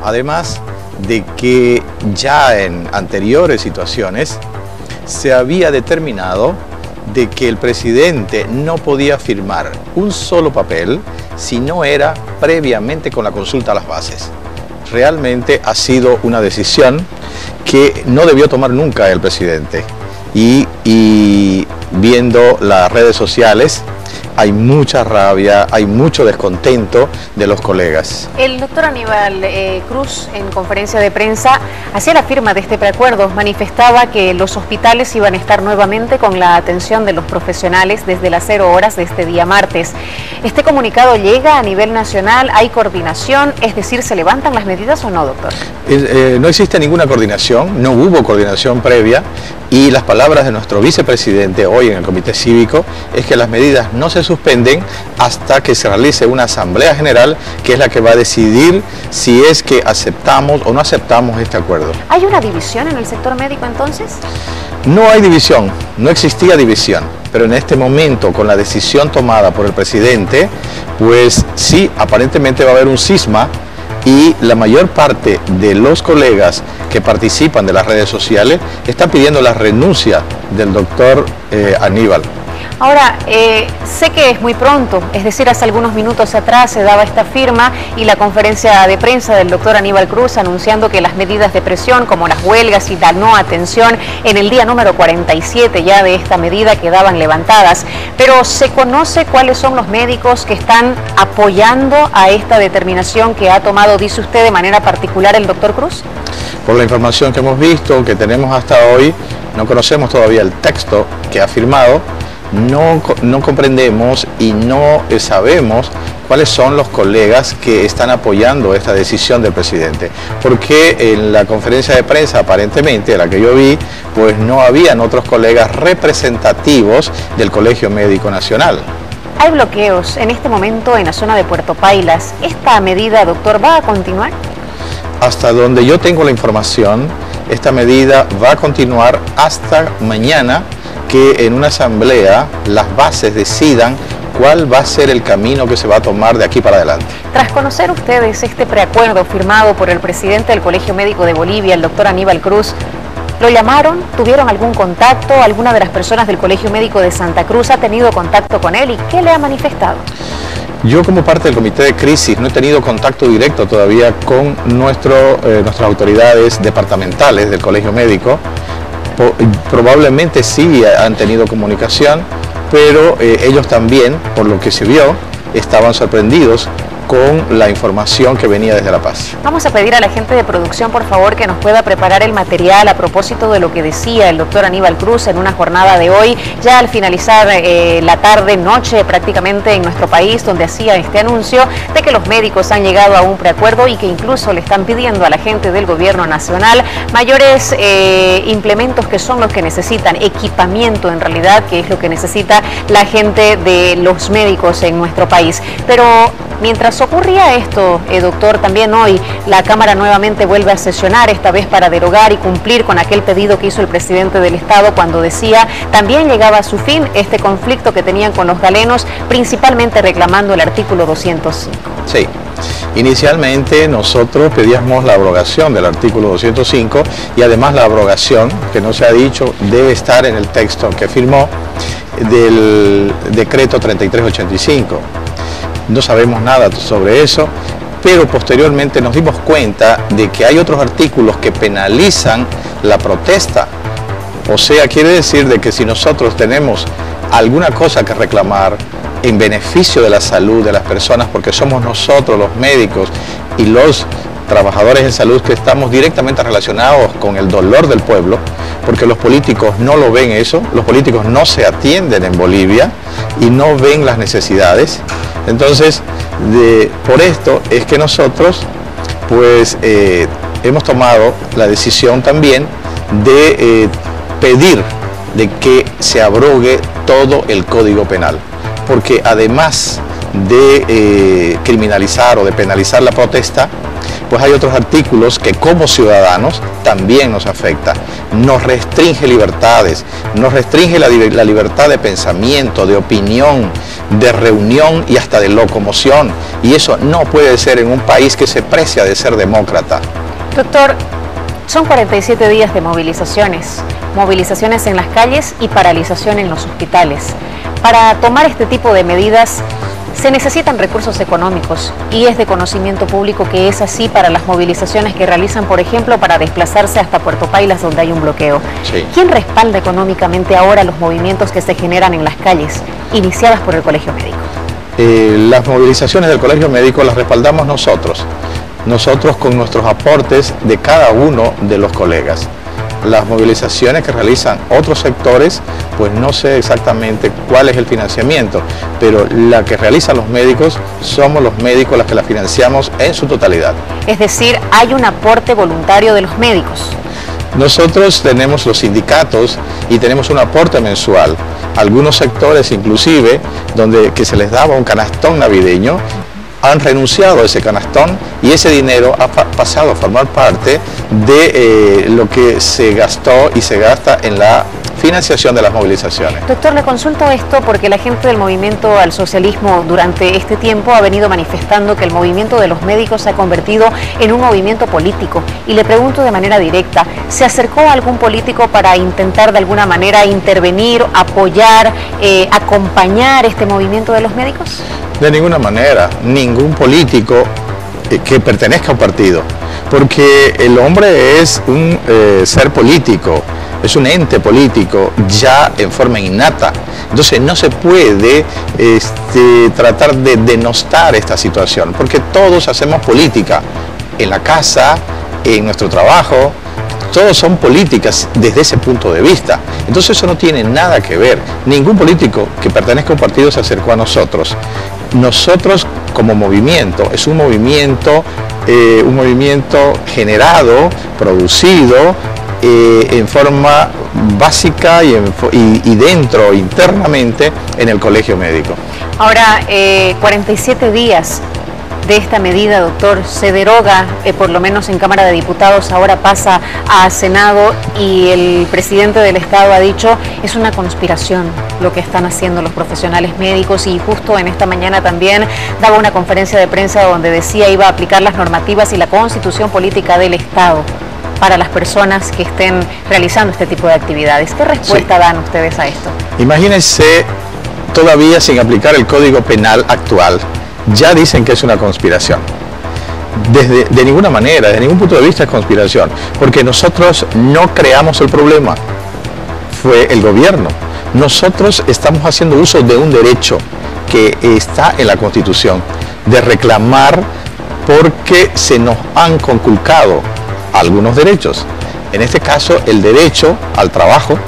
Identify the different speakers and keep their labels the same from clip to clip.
Speaker 1: Además de que ya en anteriores situaciones se había determinado de que el presidente no podía firmar un solo papel si no era previamente con la consulta a las bases. Realmente ha sido una decisión que no debió tomar nunca el presidente y viendo las redes sociales hay mucha rabia, hay mucho descontento de los colegas.
Speaker 2: El doctor Aníbal Cruz, en conferencia de prensa, hacía la firma de este preacuerdo, manifestaba que los hospitales iban a estar nuevamente con la atención de los profesionales desde las 0 horas de este día martes. ¿Este comunicado llega a nivel nacional? ¿Hay coordinación? Es decir, ¿se levantan las medidas o no, doctor?
Speaker 1: No existe ninguna coordinación, no hubo coordinación previa, y las palabras de nuestro vicepresidente hoy en el Comité Cívico es que las medidas no se suspenden hasta que se realice una asamblea general, que es la que va a decidir si es que aceptamos o no aceptamos este acuerdo.
Speaker 2: ¿Hay una división en el sector médico entonces?
Speaker 1: No hay división, no existía división, pero en este momento, con la decisión tomada por el presidente, pues sí, aparentemente va a haber un cisma, y la mayor parte de los colegas que participan de las redes sociales están pidiendo la renuncia del doctor Aníbal.
Speaker 2: Ahora, sé que es muy pronto, es decir, hace algunos minutos atrás se daba esta firma y la conferencia de prensa del doctor Aníbal Cruz anunciando que las medidas de presión como las huelgas y la no atención en el día número 47 ya de esta medida quedaban levantadas. Pero ¿se conoce cuáles son los médicos que están apoyando a esta determinación que ha tomado, dice usted, de manera particular el doctor Cruz?
Speaker 1: Por la información que hemos visto, que tenemos hasta hoy, no conocemos todavía el texto que ha firmado. No comprendemos y no sabemos cuáles son los colegas que están apoyando esta decisión del presidente, porque en la conferencia de prensa aparentemente, la que yo vi, pues no habían otros colegas representativos del Colegio Médico Nacional.
Speaker 2: Hay bloqueos en este momento en la zona de Puerto Pailas. ¿Esta medida, doctor, va a continuar?
Speaker 1: Hasta donde yo tengo la información, esta medida va a continuar hasta mañana, que en una asamblea las bases decidan cuál va a ser el camino que se va a tomar de aquí para adelante.
Speaker 2: Tras conocer ustedes este preacuerdo firmado por el presidente del Colegio Médico de Bolivia, el doctor Aníbal Cruz, ¿lo llamaron? ¿Tuvieron algún contacto? ¿Alguna de las personas del Colegio Médico de Santa Cruz ha tenido contacto con él y qué le ha manifestado?
Speaker 1: Yo, como parte del comité de crisis, no he tenido contacto directo todavía con nuestras autoridades departamentales del Colegio Médico. Probablemente sí han tenido comunicación, pero ellos también, por lo que se vio, estaban sorprendidos con la información que venía desde La Paz. Vamos
Speaker 2: a pedir a la gente de producción, por favor, que nos pueda preparar el material a propósito de lo que decía el doctor Aníbal Cruz en una jornada de hoy, ya al finalizar la tarde, noche prácticamente en nuestro país, donde hacía este anuncio de que los médicos han llegado a un preacuerdo y que incluso le están pidiendo a la gente del gobierno nacional mayores implementos que son los que necesitan, equipamiento en realidad, que es lo que necesita la gente de los médicos en nuestro país. Pero mientras ocurría esto, doctor, también hoy la Cámara nuevamente vuelve a sesionar, esta vez para derogar y cumplir con aquel pedido que hizo el presidente del Estado cuando decía también llegaba a su fin este conflicto que tenían con los galenos, principalmente reclamando el artículo 205.
Speaker 1: Sí, inicialmente nosotros pedíamos la abrogación del artículo 205 y además la abrogación, que no se ha dicho, debe estar en el texto que firmó del decreto 3385. No sabemos nada sobre eso, pero posteriormente nos dimos cuenta de que hay otros artículos que penalizan la protesta. O sea, quiere decir de que si nosotros tenemos alguna cosa que reclamar en beneficio de la salud de las personas, porque somos nosotros los médicos y los trabajadores en salud que estamos directamente relacionados con el dolor del pueblo, porque los políticos no lo ven eso, los políticos no se atienden en Bolivia y no ven las necesidades. Entonces, por esto es que nosotros pues hemos tomado la decisión también de pedir de que se abrogue todo el Código Penal, porque además de criminalizar o de penalizar la protesta, pues hay otros artículos que como ciudadanos también nos afecta. Nos restringe libertades, nos restringe la libertad de pensamiento, de opinión, de reunión y hasta de locomoción. Y eso no puede ser en un país que se precia de ser demócrata.
Speaker 2: Doctor, son 47 días de movilizaciones en las calles y paralización en los hospitales. Para tomar este tipo de medidas se necesitan recursos económicos y es de conocimiento público que es así para las movilizaciones que realizan, por ejemplo, para desplazarse hasta Puerto Pailas, donde hay un bloqueo.
Speaker 1: Sí.
Speaker 2: ¿Quién respalda económicamente ahora los movimientos que se generan en las calles, iniciadas por el Colegio Médico?
Speaker 1: Las movilizaciones del Colegio Médico las respaldamos nosotros con nuestros aportes de cada uno de los colegas. Las movilizaciones que realizan otros sectores, pues no sé exactamente cuál es el financiamiento, pero la que realizan los médicos, somos los médicos las que la financiamos en su totalidad.
Speaker 2: Es decir, hay un aporte voluntario de los médicos.
Speaker 1: Nosotros tenemos los sindicatos y tenemos un aporte mensual. Algunos sectores inclusive, que se les daba un canastón navideño, han renunciado a ese canastón y ese dinero ha pasado a formar parte de lo que se gastó y se gasta en la financiación de las movilizaciones.
Speaker 2: Doctor, le consulto esto porque la gente del movimiento al socialismo durante este tiempo ha venido manifestando que el movimiento de los médicos se ha convertido en un movimiento político. Y le pregunto de manera directa, ¿se acercó a algún político para intentar de alguna manera intervenir, apoyar, acompañar este movimiento de los médicos?
Speaker 1: De ninguna manera, ningún político que pertenezca a un partido, porque el hombre es un ser político, es un ente político ya en forma innata. Entonces no se puede tratar de denostar esta situación, porque todos hacemos política en la casa, en nuestro trabajo. Todos son políticas desde ese punto de vista. Entonces eso no tiene nada que ver. Ningún político que pertenezca a un partido se acercó a nosotros. Nosotros como movimiento, es un movimiento generado, producido en forma básica y dentro, internamente, en el Colegio Médico.
Speaker 2: Ahora, 47 días de esta medida, doctor, se deroga, por lo menos en Cámara de Diputados, ahora pasa a Senado y el presidente del Estado ha dicho es una conspiración lo que están haciendo los profesionales médicos, y justo en esta mañana también daba una conferencia de prensa donde decía iba a aplicar las normativas y la constitución política del Estado para las personas que estén realizando este tipo de actividades. ¿Qué respuesta dan ustedes a esto?
Speaker 1: Imagínense, todavía sin aplicar el Código Penal actual, ya dicen que es una conspiración. De ninguna manera, de ningún punto de vista es conspiración, porque nosotros no creamos el problema, fue el gobierno. Nosotros estamos haciendo uso de un derecho que está en la Constitución, de reclamar porque se nos han conculcado algunos derechos. En este caso, el derecho al trabajo,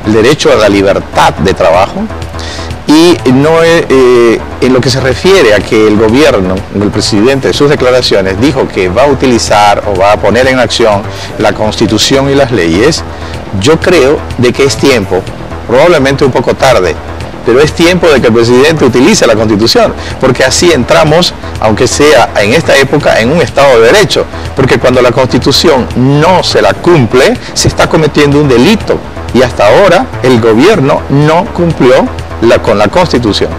Speaker 1: el derecho a la libertad de trabajo. Y no en lo que se refiere a que el gobierno, el presidente, en sus declaraciones dijo que va a utilizar o va a poner en acción la Constitución y las leyes, yo creo de que es tiempo, probablemente un poco tarde, pero es tiempo de que el presidente utilice la Constitución, porque así entramos, aunque sea en esta época, en un Estado de Derecho, porque cuando la Constitución no se la cumple, se está cometiendo un delito, y hasta ahora el gobierno no cumplió con la Constitución.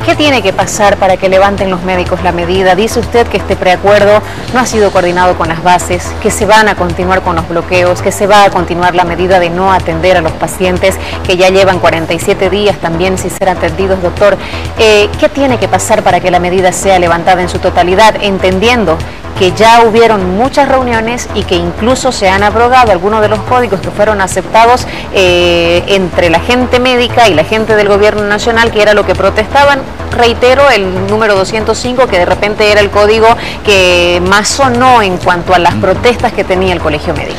Speaker 2: ¿Qué tiene que pasar para que levanten los médicos la medida? Dice usted que este preacuerdo no ha sido coordinado con las bases, que se van a continuar con los bloqueos, que se va a continuar la medida de no atender a los pacientes que ya llevan 47 días también sin ser atendidos, doctor. ¿Qué tiene que pasar para que la medida sea levantada en su totalidad, entendiendo que ya hubieron muchas reuniones y que incluso se han abrogado algunos de los códigos que fueron aceptados entre la gente médica y la gente del gobierno nacional, que era lo que protestaban? Reitero, el número 205, que de repente era el código que más sonó en cuanto a las protestas que tenía el Colegio Médico.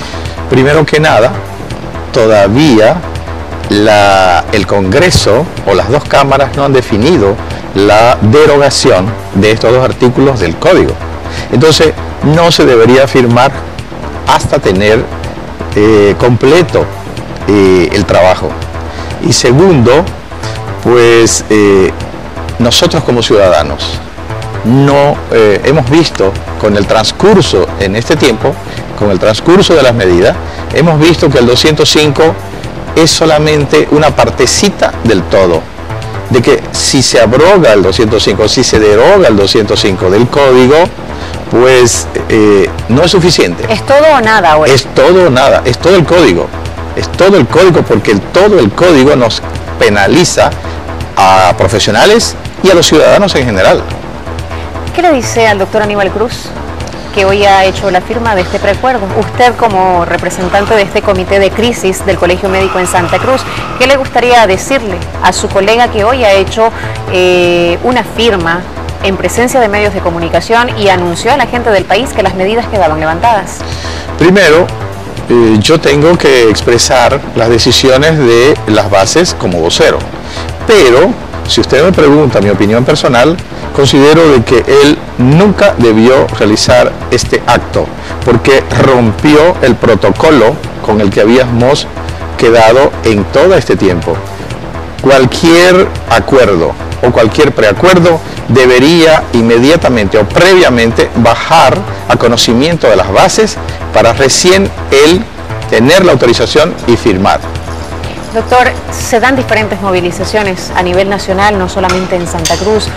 Speaker 1: Primero que nada, todavía el Congreso o las dos cámaras no han definido la derogación de estos dos artículos del código. Entonces, no se debería firmar hasta tener completo el trabajo. Y segundo, pues nosotros como ciudadanos no hemos visto con el transcurso en este tiempo, con el transcurso de las medidas, hemos visto que el 205 es solamente una partecita del todo, de que si se abroga el 205, si se deroga el 205 del código, pues no es suficiente.
Speaker 2: ¿Es todo o nada ahora?
Speaker 1: Es todo o nada, es todo el código. Es todo el código, porque todo el código nos penaliza a profesionales y a los ciudadanos en general.
Speaker 2: ¿Qué le dice al doctor Aníbal Cruz, que hoy ha hecho la firma de este preacuerdo? Usted, como representante de este comité de crisis del Colegio Médico en Santa Cruz, ¿qué le gustaría decirle a su colega que hoy ha hecho una firma en presencia de medios de comunicación y anunció a la gente del país que las medidas quedaban levantadas?
Speaker 1: Primero, yo tengo que expresar las decisiones de las bases como vocero, pero si usted me pregunta mi opinión personal, considero de que él nunca debió realizar este acto, porque rompió el protocolo con el que habíamos quedado en todo este tiempo. Cualquier acuerdo o cualquier preacuerdo debería inmediatamente o previamente bajar a conocimiento de las bases para recién él tener la autorización y firmar.
Speaker 2: Doctor, se dan diferentes movilizaciones a nivel nacional, no solamente en Santa Cruz.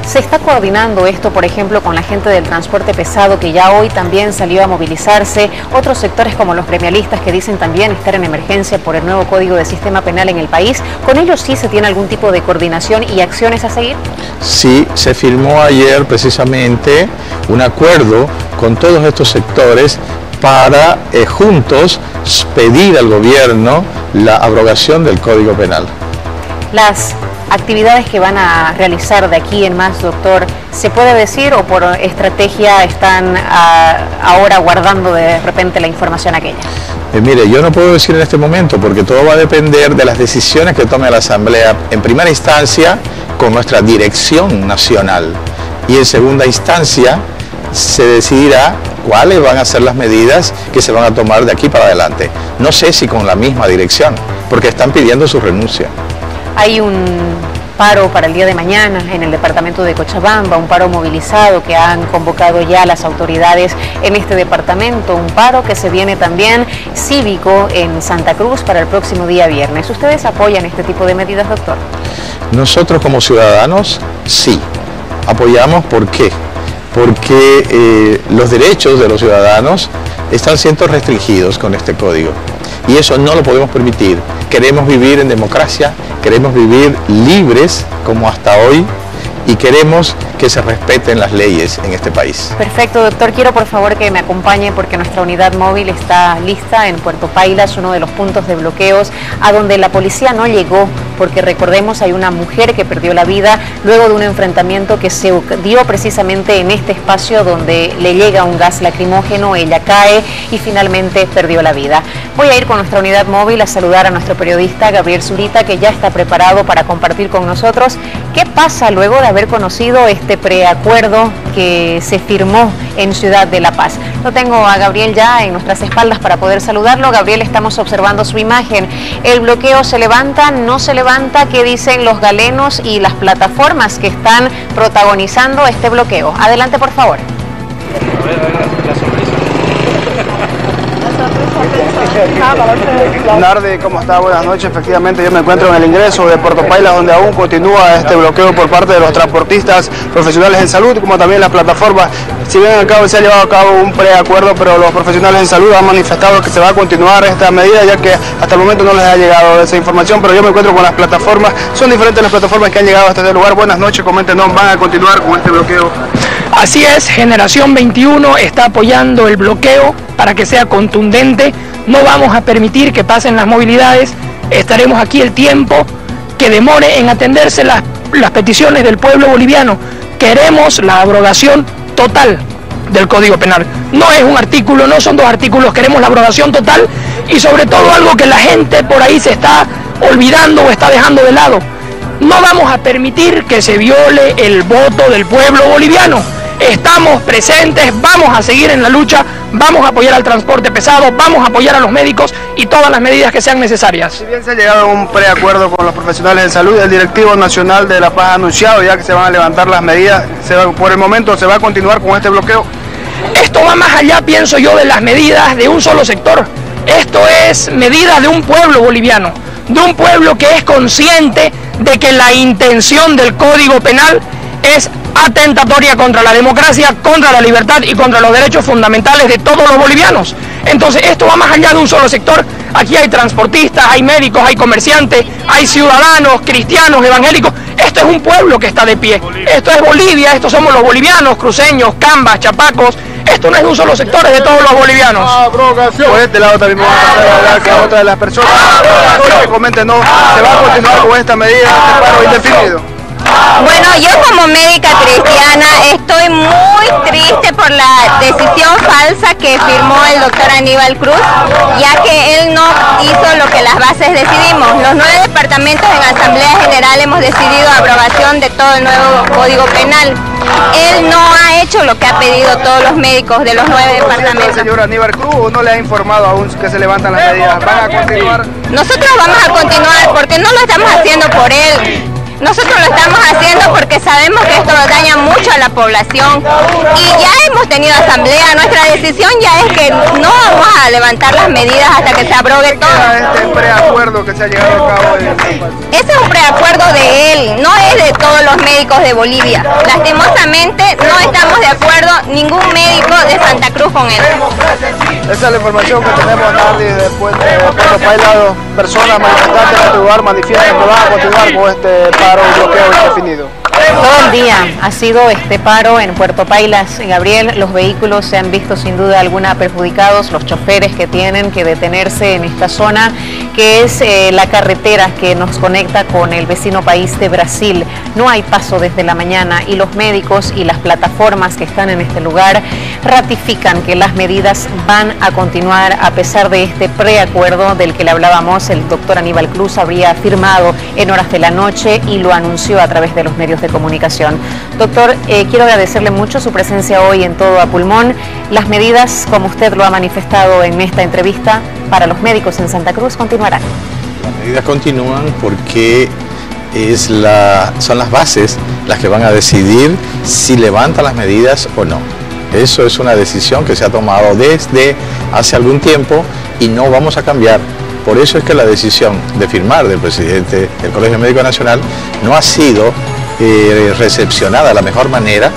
Speaker 2: ¿Se está coordinando esto, por ejemplo, con la gente del transporte pesado, que ya hoy también salió a movilizarse? Otros sectores como los gremialistas, que dicen también estar en emergencia por el nuevo Código de Sistema Penal en el país. ¿Con ellos sí se tiene algún tipo de coordinación y acciones a seguir?
Speaker 1: Sí, se firmó ayer precisamente un acuerdo con todos estos sectores para juntos pedir al gobierno la abrogación del Código Penal.
Speaker 2: Las actividades que van a realizar de aquí en más, doctor, ¿se puede decir o por estrategia están ahora guardando de repente la información aquella?
Speaker 1: Mire, yo no puedo decir en este momento porque todo va a depender de las decisiones que tome la Asamblea, en primera instancia con nuestra dirección nacional, y en segunda instancia se decidirá cuáles van a ser las medidas que se van a tomar de aquí para adelante. No sé si con la misma dirección, porque están pidiendo su renuncia.
Speaker 2: Hay un paro para el día de mañana en el departamento de Cochabamba, un paro movilizado que han convocado ya las autoridades en este departamento, un paro que se viene también cívico en Santa Cruz para el próximo día viernes. ¿Ustedes apoyan este tipo de medidas, doctor?
Speaker 1: Nosotros como ciudadanos sí, apoyamos. ¿Por qué? Porque los derechos de los ciudadanos están siendo restringidos con este código y eso no lo podemos permitir. Queremos vivir en democracia, queremos vivir libres como hasta hoy y queremos que se respeten las leyes en este país.
Speaker 2: Perfecto, doctor. Quiero por favor que me acompañe porque nuestra unidad móvil está lista en Puerto Pailas, uno de los puntos de bloqueos a donde la policía no llegó, porque recordemos hay una mujer que perdió la vida luego de un enfrentamiento que se dio precisamente en este espacio donde le llega un gas lacrimógeno, ella cae y finalmente perdió la vida. Voy a ir con nuestra unidad móvil a saludar a nuestro periodista Gabriel Zurita, que ya está preparado para compartir con nosotros qué pasa luego de haber conocido este preacuerdo que se firmó en Ciudad de La Paz. Lo tengo a Gabriel ya en nuestras espaldas para poder saludarlo. Gabriel, estamos observando su imagen. ¿El bloqueo se levanta, no se levanta? ¿Qué dicen los galenos y las plataformas que están protagonizando este bloqueo? Adelante, por favor.
Speaker 3: Nardi, ¿cómo está? Buenas noches. Efectivamente, yo me encuentro en el ingreso de Puerto Pailas, donde aún continúa este bloqueo por parte de los transportistas profesionales en salud, como también las plataformas. Si bien se ha llevado a cabo un preacuerdo, pero los profesionales en salud han manifestado que se va a continuar esta medida, ya que hasta el momento no les ha llegado esa información, pero yo me encuentro con las plataformas. Son diferentes las plataformas que han llegado hasta este lugar. Buenas noches, coméntenos, ¿van a continuar con este bloqueo?
Speaker 4: Así es, Generación 21 está apoyando el bloqueo para que sea contundente. No vamos a permitir que pasen las movilidades, estaremos aquí el tiempo que demore en atenderse las peticiones del pueblo boliviano. Queremos la abrogación total del Código Penal. No es un artículo, no son dos artículos, queremos la abrogación total y sobre todo algo que la gente por ahí se está olvidando o está dejando de lado. No vamos a permitir que se viole el voto del pueblo boliviano. estamos presentes, vamos a seguir en la lucha, vamos a apoyar al transporte pesado, vamos a apoyar a los médicos y todas las medidas que sean necesarias.
Speaker 3: Si bien se ha llegado a un preacuerdo con los profesionales en salud, el directivo nacional de La Paz ha anunciado ya que se van a levantar las medidas, por el momento se va a continuar con este bloqueo.
Speaker 4: Esto va más allá, pienso yo, de las medidas de un solo sector. Esto es medidas de un pueblo boliviano, de un pueblo que es consciente de que la intención del Código Penal es atentatoria contra la democracia, contra la libertad y contra los derechos fundamentales de todos los bolivianos. Entonces esto va más allá de un solo sector. Aquí hay transportistas, hay médicos, hay comerciantes, hay ciudadanos, cristianos, evangélicos. Esto es un pueblo que está de pie. Esto es Bolivia, estos somos los bolivianos, cruceños, cambas, chapacos. Esto no es de un solo sector, es de todos los bolivianos.
Speaker 3: Por este lado también vamos a pasar a hablar con otra de las personas. Que comenten, ¿no? ¿Se va a continuar con esta medida, este paro indefinido?
Speaker 5: Bueno, yo como médica cristiana estoy muy triste por la decisión falsa que firmó el doctor Aníbal Cruz, ya que él no hizo lo que las bases decidimos. Los 9 departamentos en Asamblea General hemos decidido aprobación de todo el nuevo Código Penal. Él no ha hecho lo que ha pedido todos los médicos de los 9 departamentos.
Speaker 3: ¿El señor Aníbal Cruz o no le ha informado aún que se levantan las medidas? ¿Van a continuar?
Speaker 5: Nosotros vamos a continuar porque no lo estamos haciendo por él. Nosotros lo estamos haciendo porque sabemos que esto daña mucho a la población y ya hemos tenido asamblea. Nuestra decisión ya es que no vamos a levantar las medidas hasta que se abrogue todo.
Speaker 3: Este preacuerdo que se ha llegado a cabo.
Speaker 5: Ese es un preacuerdo de él, no es de todos los médicos de Bolivia. Lastimosamente no estamos de acuerdo ningún médico de Santa Cruz con él.
Speaker 3: Esa es la información que tenemos, Nardi, después de Puerto Paila. Dos personas manifestantes en este lugar manifiestan que van a continuar con este paro y bloqueo indefinido.
Speaker 2: Todo el día ha sido este paro en Puerto Pailas, Gabriel. Los vehículos se han visto sin duda alguna perjudicados, los choferes que tienen que detenerse en esta zona, que es la carretera que nos conecta con el vecino país de Brasil. No hay paso desde la mañana y los médicos y las plataformas que están en este lugar ratifican que las medidas van a continuar a pesar de este preacuerdo del que le hablábamos. El doctor Aníbal Cruz habría firmado en horas de la noche y lo anunció a través de los medios de comunicación. Doctor, quiero agradecerle mucho su presencia hoy en Todo a Pulmón. Las medidas, como usted lo ha manifestado en esta entrevista, para los médicos en Santa Cruz continuarán.
Speaker 1: Las medidas continúan porque son las bases las que van a decidir si levantan las medidas o no. Eso es una decisión que se ha tomado desde hace algún tiempo y no vamos a cambiar. Por eso es que la decisión de firmar del presidente del Colegio Médico Nacional no ha sido recepcionada de la mejor manera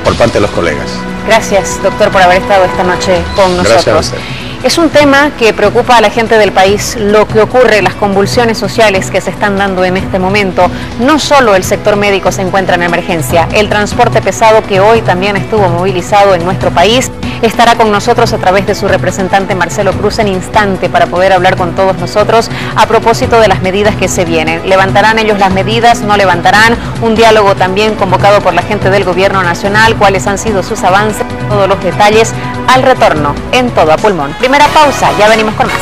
Speaker 1: por parte de los colegas.
Speaker 2: Gracias, doctor, por haber estado esta noche con nosotros.
Speaker 1: Gracias a usted.
Speaker 2: Es un tema que preocupa a la gente del país, lo que ocurre, las convulsiones sociales que se están dando en este momento. No solo el sector médico se encuentra en emergencia, el transporte pesado que hoy también estuvo movilizado en nuestro país estará con nosotros a través de su representante Marcelo Cruz en instante para poder hablar con todos nosotros a propósito de las medidas que se vienen. ¿Levantarán ellos las medidas? ¿No levantarán? Un diálogo también convocado por la gente del Gobierno Nacional. ¿Cuáles han sido sus avances? Todos los detalles al retorno en Todo a Pulmón. Primera pausa, ya venimos con más.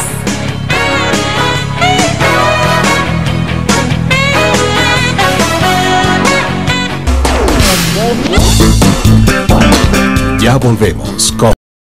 Speaker 6: Ya volvemos con